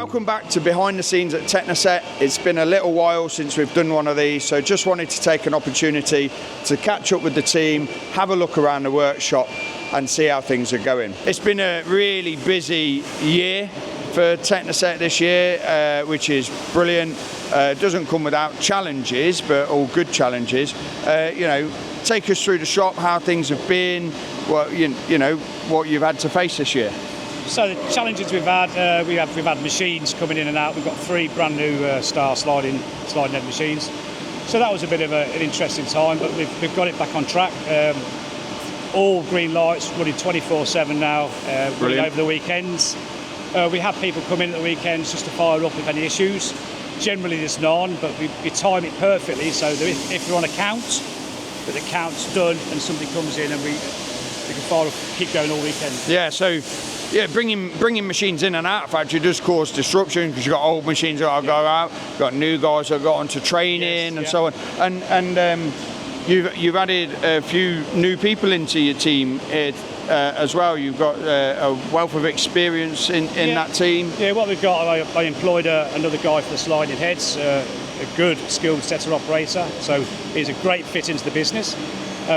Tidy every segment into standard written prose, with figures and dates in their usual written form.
welcome back to Behind the Scenes at Technoset. It's been a little while since we've done one of these, so just wanted to take an opportunity to catch up with the team, have a look around the workshop and see how things are going. It's been a really busy year for Technoset this year, which is brilliant. It doesn't come without challenges, but all good challenges. Take us through the shop, how things have been, what you've had to face this year. So the challenges we've had, we've had machines coming in and out. We've got 3 brand new Star sliding head machines. So that was a bit of an interesting time, but we've got it back on track. All green lights, running 24/7 now, running over the weekends. We have people come in at the weekends just to fire up if any issues. Generally there's none, but we time it perfectly so that if you're on a count, that the count's done and somebody comes in and we can fire up, keep going all weekend. Yeah, so bringing machines in and out of factory does cause disruption because you've got old machines that go out, you've got new guys that got onto training and so on. And you've added a few new people into your team as well. You've got a wealth of experience in that team. Yeah, what we've got, I employed another guy for the sliding heads, a good skilled setter operator, so he's a great fit into the business.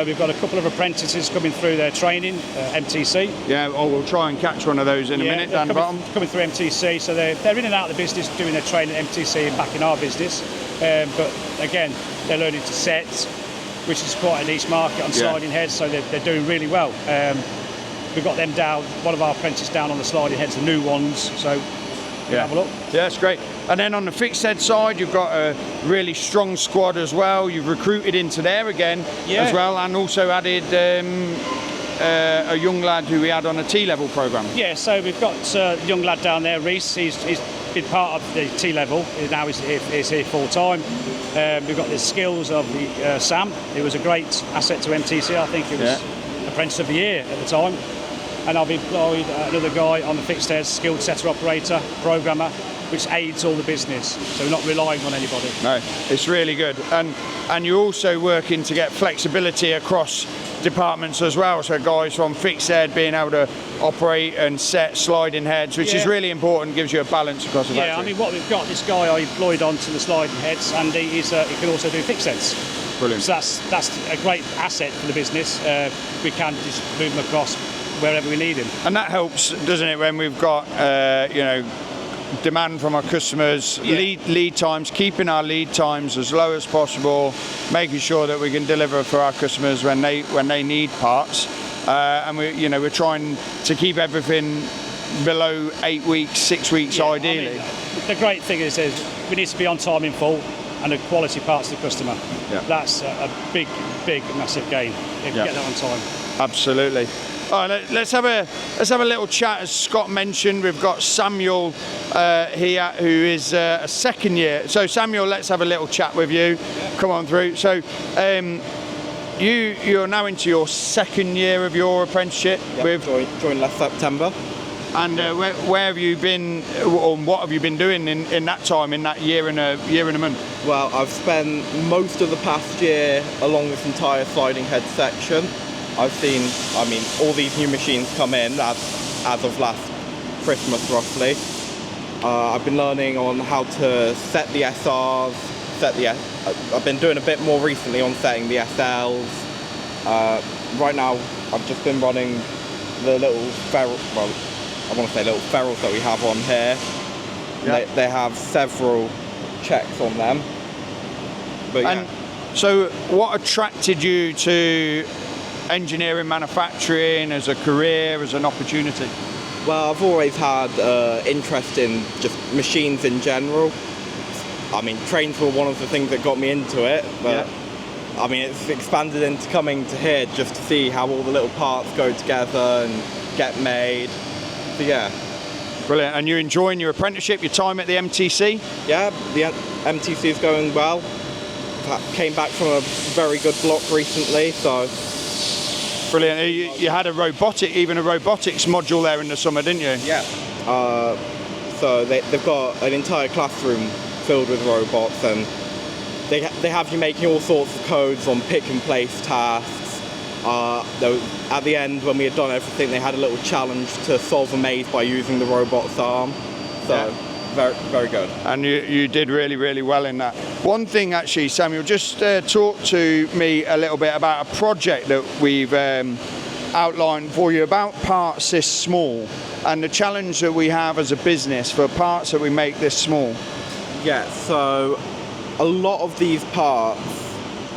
We've got a couple of apprentices coming through their training, MTC. Yeah, we'll try and catch one of those in a minute down the bottom. Coming through MTC, so they're in and out of the business doing their training at MTC and back in our business. But again, they're learning to set, which is quite a niche market on sliding heads, so they're doing really well. We've got them down, one of our apprentices down on the sliding heads, the new ones, so have a look. Yeah, that's great. And then on the fixed head side, you've got a really strong squad as well. You've recruited into there again as well, and also added a young lad who we had on a T-level programme. Yeah, so we've got a young lad down there, Reese. He's been part of the T-level. Now he's here full time. We've got the skills of the Sam. He was a great asset to MTC. I think he was Apprentice of the Year at the time. And I've employed another guy on the fixed heads, skilled setter operator, programmer, which aids all the business. So we're not relying on anybody. No, it's really good. And you're also working to get flexibility across departments as well. So guys from fixed head being able to operate and set sliding heads, which is really important, gives you a balance across the factory. Yeah, I mean, what we've got, this guy I employed onto the sliding heads, and he can also do fixed heads. Brilliant. So that's a great asset for the business. We can just move them across wherever we need him. And that helps, doesn't it, when we've got demand from our customers, lead times, keeping our lead times as low as possible, making sure that we can deliver for our customers when they need parts, and we're trying to keep everything below 8 weeks, 6 weeks ideally. I mean, the great thing is we need to be on time in full and the quality parts to the customer. Yeah. That's a big, massive gain if you get that on time. Absolutely. All right, let's have a little chat. As Scott mentioned, we've got Samuel here, who is a second year. So Samuel, let's have a little chat with you. Yeah. Come on through. So you're now into your second year of your apprenticeship. Yep, joined last September. And where have you been, or what have you been doing in that time, in that year and a month? Well, I've spent most of the past year along this entire sliding head section. I've seen, all these new machines come in as of last Christmas, roughly. I've been learning on how to set the SRs, I've been doing a bit more recently on setting the SLs. Right now, I've just been running the little ferrules that we have on here. Yeah. They have several checks on them. But so what attracted you to engineering manufacturing as a career, as an opportunity? Well, I've always had interest in just machines in general. Trains were one of the things that got me into it, but it's expanded into coming to here just to see how all the little parts go together and get made. So yeah. Brilliant. And you're enjoying your apprenticeship, your time at the MTC? Yeah, the MTC is going well. Came back from a very good block recently, so. Brilliant. You had a robotics module there in the summer, didn't you? Yeah. So they've got an entire classroom filled with robots, and they have you making all sorts of codes on pick and place tasks. At the end, when we had done everything, they had a little challenge to solve a maze by using the robot's arm. So very, very good. And you did really, really well in that. One thing actually, Samuel, just talk to me a little bit about a project that we've outlined for you about parts this small and the challenge that we have as a business for parts that we make this small. Yeah, so a lot of these parts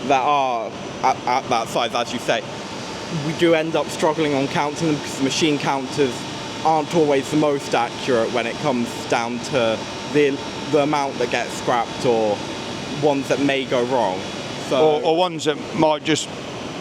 that are at that size, as you say, we do end up struggling on counting them because the machine counters aren't always the most accurate when it comes down to the amount that gets scrapped or ones that may go wrong. So, or ones that might just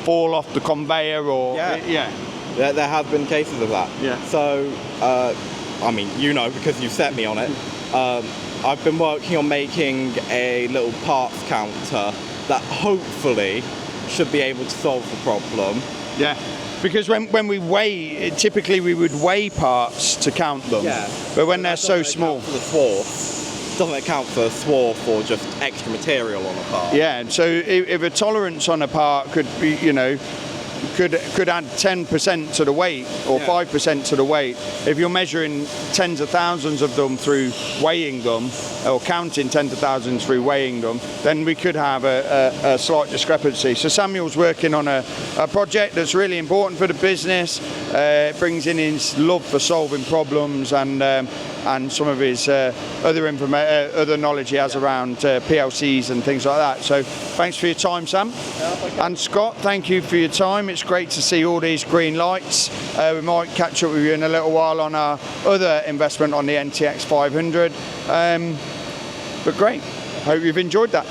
fall off the conveyor or... Yeah. There have been cases of that. Yeah. So, I mean, you know, because you set me on it. I've been working on making a little parts counter that hopefully should be able to solve the problem. Yeah. Because when we weigh, typically we would weigh parts to count them. Yeah. But when they're so small... For the swarf, doesn't account for swarf or just extra material on a part. Yeah, so if a tolerance on a part could be, you know, could add 10% to the weight or 5% to the weight. If you're measuring tens of thousands of them through weighing them or counting tens of thousands through weighing them, then we could have a slight discrepancy. So Samuel's working on a project that's really important for the business. It brings in his love for solving problems and some of his other knowledge he has around PLCs and things like that. So thanks for your time, Sam. And Scott, thank you for your time. It's great to see all these green lights. We might catch up with you in a little while on our other investment on the NTX 500. But great, hope you've enjoyed that.